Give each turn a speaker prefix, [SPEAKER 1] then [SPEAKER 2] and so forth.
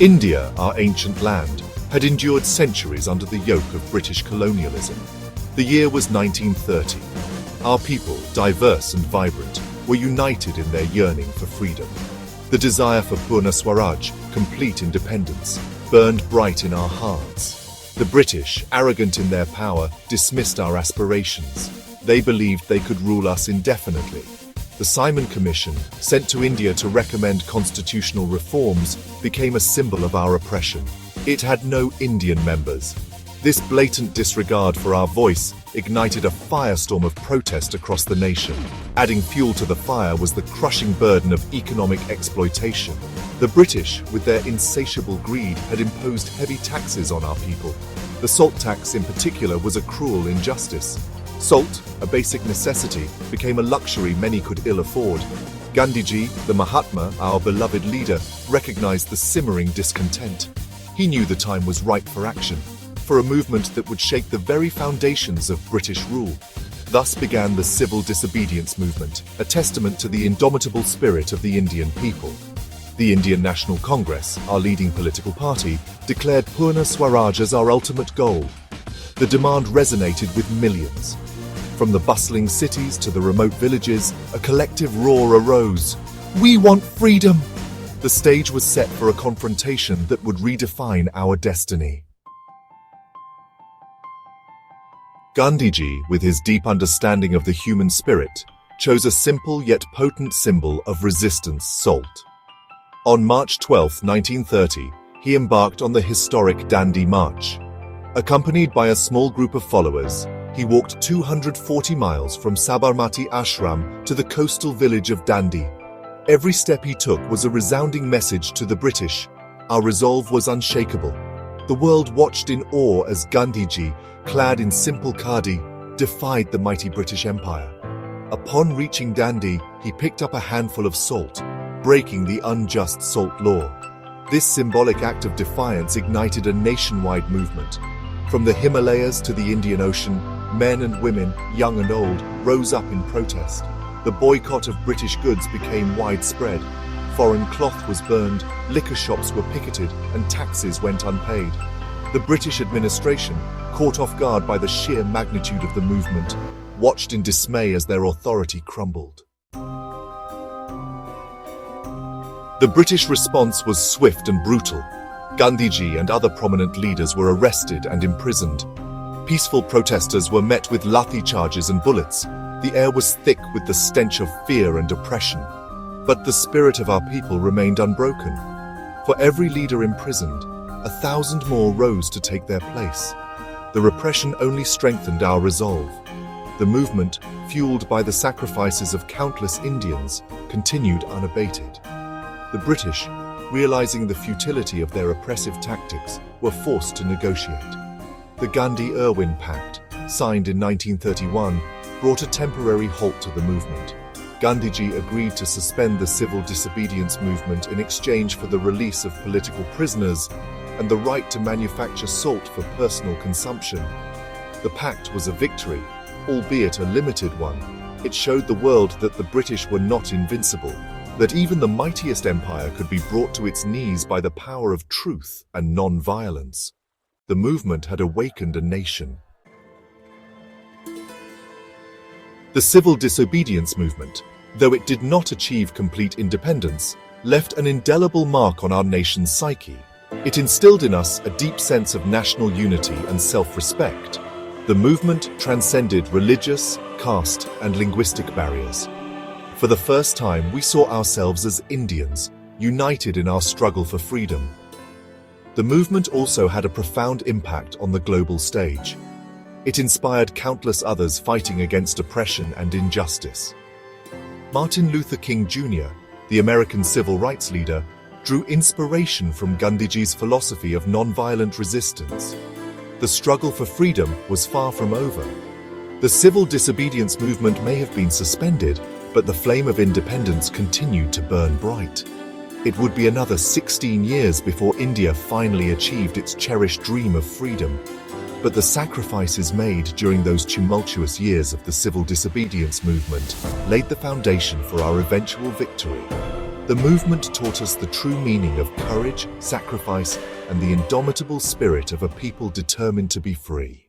[SPEAKER 1] India, our ancient land, had endured centuries under the yoke of British colonialism. The year was 1930. Our people, diverse and vibrant, were united in their yearning for freedom. The desire for Purna Swaraj, complete independence, burned bright in our hearts. The British, arrogant in their power, dismissed our aspirations. They believed they could rule us indefinitely. The Simon Commission, sent to India to recommend constitutional reforms, became a symbol of our oppression. It had no Indian members. This blatant disregard for our voice ignited a firestorm of protest across the nation. Adding fuel to the fire was the crushing burden of economic exploitation. The British, with their insatiable greed, had imposed heavy taxes on our people. The salt tax in particular was a cruel injustice. Salt, a basic necessity, became a luxury many could ill afford. Gandhiji, the Mahatma, our beloved leader, recognized the simmering discontent. He knew the time was ripe for action, for a movement that would shake the very foundations of British rule. Thus began the Civil Disobedience Movement, a testament to the indomitable spirit of the Indian people. The Indian National Congress, our leading political party, declared Purna Swaraj as our ultimate goal. The demand resonated with millions. From the bustling cities to the remote villages, a collective roar arose. We want freedom! The stage was set for a confrontation that would redefine our destiny. Gandhiji, with his deep understanding of the human spirit, chose a simple yet potent symbol of resistance: salt. On March 12, 1930, he embarked on the historic Dandi March. Accompanied by a small group of followers, he walked 240 miles from Sabarmati Ashram to the coastal village of Dandi. Every step he took was a resounding message to the British. Our resolve was unshakable. The world watched in awe as Gandhiji, clad in simple khadi, defied the mighty British Empire. Upon reaching Dandi, he picked up a handful of salt, breaking the unjust salt law. This symbolic act of defiance ignited a nationwide movement. From the Himalayas to the Indian Ocean, men and women, young and old, rose up in protest. The boycott of British goods became widespread. Foreign cloth was burned, liquor shops were picketed, and taxes went unpaid. The British administration, caught off guard by the sheer magnitude of the movement, watched in dismay as their authority crumbled. The British response was swift and brutal. Gandhiji and other prominent leaders were arrested and imprisoned. Peaceful protesters were met with lathi charges and bullets. The air was thick with the stench of fear and oppression. But the spirit of our people remained unbroken. For every leader imprisoned, 1,000 more rose to take their place. The repression only strengthened our resolve. The movement, fueled by the sacrifices of countless Indians, continued unabated. The British, realizing the futility of their oppressive tactics, were forced to negotiate. The Gandhi-Irwin Pact, signed in 1931, brought a temporary halt to the movement. Gandhiji agreed to suspend the Civil Disobedience Movement in exchange for the release of political prisoners and the right to manufacture salt for personal consumption. The pact was a victory, albeit a limited one. It showed the world that the British were not invincible, that even the mightiest empire could be brought to its knees by the power of truth and non-violence. The movement had awakened a nation. The Civil Disobedience Movement, though it did not achieve complete independence, left an indelible mark on our nation's psyche. It instilled in us a deep sense of national unity and self-respect. The movement transcended religious, caste, and linguistic barriers. For the first time, we saw ourselves as Indians, united in our struggle for freedom. The movement also had a profound impact on the global stage. It inspired countless others fighting against oppression and injustice. Martin Luther King Jr., the American civil rights leader, drew inspiration from Gandhiji's philosophy of nonviolent resistance. The struggle for freedom was far from over. The civil disobedience movement may have been suspended, but the flame of independence continued to burn bright. It would be another 16 years before India finally achieved its cherished dream of freedom. But the sacrifices made during those tumultuous years of the civil disobedience movement laid the foundation for our eventual victory. The movement taught us the true meaning of courage, sacrifice, and the indomitable spirit of a people determined to be free.